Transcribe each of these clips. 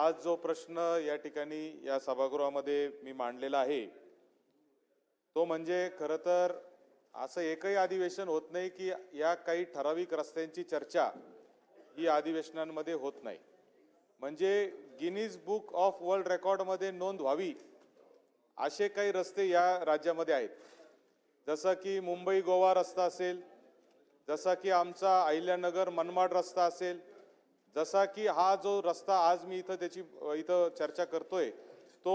आज जो प्रश्न या ठिकाणी या सभागृहामध्ये मी मांडलेला आहे तो म्हणजे खरं तर असं एकही अधिवेशन होत नाही की या काही ठराविक रस्त्यांची चर्चा ही अधिवेशनांमध्ये होत नाही। म्हणजे गिनीज बुक ऑफ वर्ल्ड रेकॉर्डमध्ये नोंद व्हावी असे काही रस्ते या राज्यामध्ये आहेत। जसं की मुंबई गोवा रस्ता असेल, जसा की आमचा अहिल्यानगर मनमाड रस्ता असेल, जसा की हा जो रस्ता आज मी इथं चर्चा करतोय तो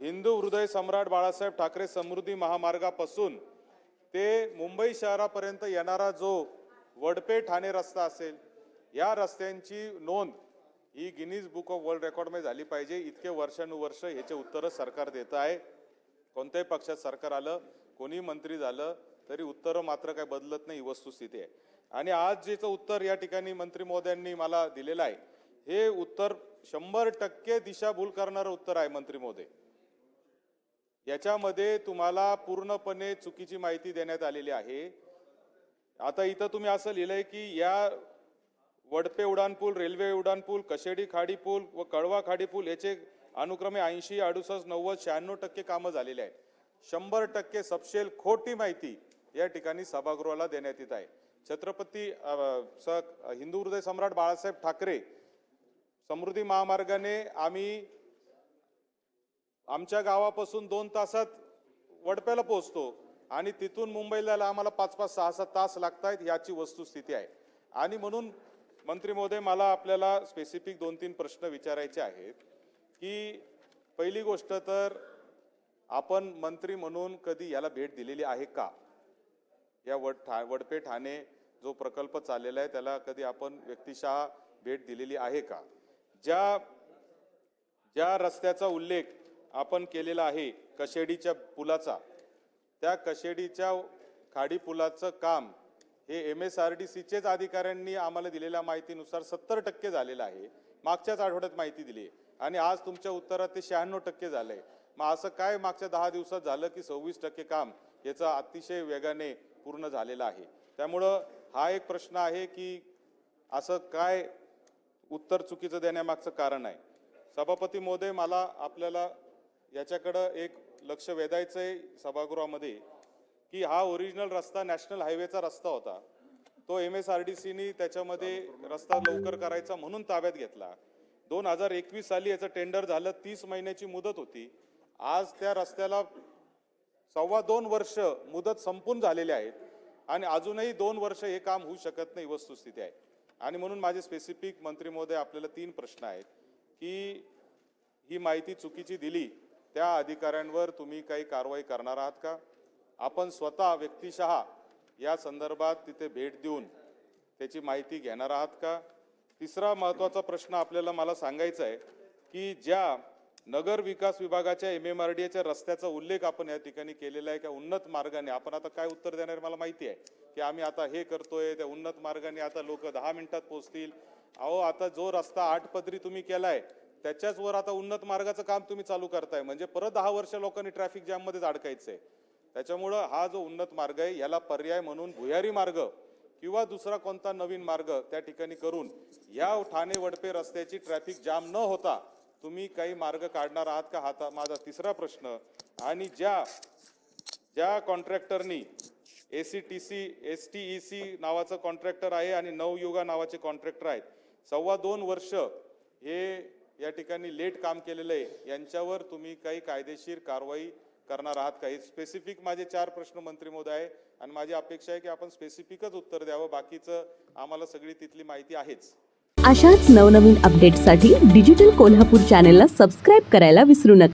हिंदू हृदय सम्राट बाळासाहेब ठाकरे समृद्धी महामार्गापासून ते मुंबई शहरापर्यंत येणारा जो वडपे ठाणे रस्ता असेल, या रस्त्यांची नोंद ही गिनीज बुक ऑफ वर्ल्ड रेकॉर्डमध्ये झाली पाहिजे। इतके वर्षानुवर्ष याचे उत्तर सरकार देत आहे। कोणत्याही पक्षात सरकार आलं, कोणी मंत्री झालं तरी उत्तर मात्र काय बदलत नाही, वस्तुस्थिती आहे। आणि आज जेचं उत्तर या ठिकाणी मंत्री महोदयांनी मला दिलेलं आहे हे उत्तर 100% दिशाभूल करणारं उत्तर आहे। मंत्री महोदय, याच्यामध्ये तुम्हाला पूर्णपणे चुकीची माहिती देण्यात आलेली आहे। आता इथं तुम्ही असं लिहिलंय की या वडपे उड्डाणपूल, रेल्वे उड्डाणपूल, कशेडी खाडी पूल व कळवा खाडी पूल याचे अनुक्रमे 80, 68, 90, 96% कामं झालेले आहेत। 100% सपशेल खोटी माहिती या ठिकाणी सभागृहाला देण्यात येत आहे। छत्रपती हिंदू हृदय सम्राट बाळासाहेब ठाकरे समृद्धी महामार्गाने आम्ही आमच्या गावापासून 2 तासात वडप्याला पोहोचतो आणि तिथून मुंबईला आम्हाला 5-5, 6-6 तास लागतात, याची वस्तुस्थिती आहे। आणि म्हणून मंत्री महोदय मला आपल्याला स्पेसिफिक 2-3 प्रश्न विचारायचे आहेत की पहिली गोष्ट तर आपण मंत्री म्हणून कधी याला भेट दिलेली आहे का? या वडपे ठाणे जो प्रकल्प चाललेला आहे त्याला कधी आपण व्यक्तिशः भेट दिलेली आहे का? ज्या रस्त्याचा उल्लेख आपण केलेला आहे कशेडीच्या पुलाचा, त्या कशेडीच्या खाडी पुलाचं काम हे MSRDCचेच अधिकाऱ्यांनी आम्हाला दिलेल्या माहितीनुसार 70% झालेलं आहे। मागच्याच आठवड्यात माहिती दिली आणि आज तुमच्या उत्तरात ते 96% झालंय। मग असं काय मागच्या 10 दिवसात झालं की 26% काम याचा अतिशय वेगाने पूर्ण झालेला आहे? त्यामुळं हा एक प्रश्न आहे की असं काय उत्तर चुकीचं देण्यामागचं कारण आहे? सभापती महोदय, मला आपल्याला याच्याकडं एक लक्ष वेधायचं आहे सभागृहामध्ये की हा ओरिजिनल रस्ता नॅशनल हायवेचा रस्ता होता। तो MSRDCने त्याच्यामध्ये रस्ता लवकर करायचा म्हणून ताब्यात घेतला। 2021 साली याचं टेंडर झालं, 30 महिन्याची मुदत होती। आज त्या रस्त्याला 2.25 वर्ष मुदत संपून झालेली आहेत आणि अजूनही 2 वर्ष हे काम होऊ शकत नाही, वस्तुस्थिती आहे। आणि म्हणून माझे स्पेसिफिक मंत्री महोदय आपल्याला 3 प्रश्न आहेत की ही माहिती चुकीची दिली त्या अधिकाऱ्यांवर तुम्ही काही कारवाई करणार आहात का? आपण स्वतः व्यक्तिशः या संदर्भात तिथे भेट देऊन त्याची माहिती घेणार आहात का? तिसरा महत्त्वाचा प्रश्न आपल्याला मला सांगायचा आहे की ज्या नगर विकास विभागाच्या MMRDAच्या रस्त्याचा उल्लेख आपण या ठिकाणी केलेला आहे, की उन्नत मार्गाने आपण आता काय उत्तर देणार मला माहिती आहे की आम्ही आता हे करतोय, त्या उन्नत मार्गाने आता लोक 10 मिनिटात पोहोचतील। अहो, आता जो रस्ता 8 पदरी तुम्ही केलाय त्याच्याच वर आता उन्नत मार्गाचं काम तुम्ही चालू करताय, म्हणजे परत 10 वर्ष लोकांनी ट्रॅफिक जॅम मध्ये अडकायचंय। त्याच्यामुळं हा जो उन्नत मार्ग आहे याला पर्याय म्हणून भुयारी मार्ग किंवा दुसरा कोणता नवीन मार्ग त्या ठिकाणी करून या ठाणे वडपे रस्त्याची ट्रॅफिक जाम न होता तुम्ही काही मार्ग काढणार आहात का? हा माझा तिसरा प्रश्न। आणि ज्या कॉन्ट्रॅक्टरनी ACTC STEC नावाचं कॉन्ट्रॅक्टर आहे आणि नवयुगा नावाचे कॉन्ट्रॅक्टर आहेत, 2.25 वर्ष हे या ठिकाणी लेट काम केलेलं आहे, यांच्यावर तुम्ही काही कायदेशीर कारवाई करणार आहात का? हे स्पेसिफिक माझे 4 प्रश्न मंत्री महोदय आहे आणि माझी अपेक्षा आहे की आपण स्पेसिफिकच उत्तर द्यावं, बाकीचं आम्हाला सगळी तिथली माहिती आहेच। अशाच नवनवीन अपडेट्ससाठी डिजिटल कोल्हापूर चॅनेलला सबस्क्राईब करायला विसरू नका।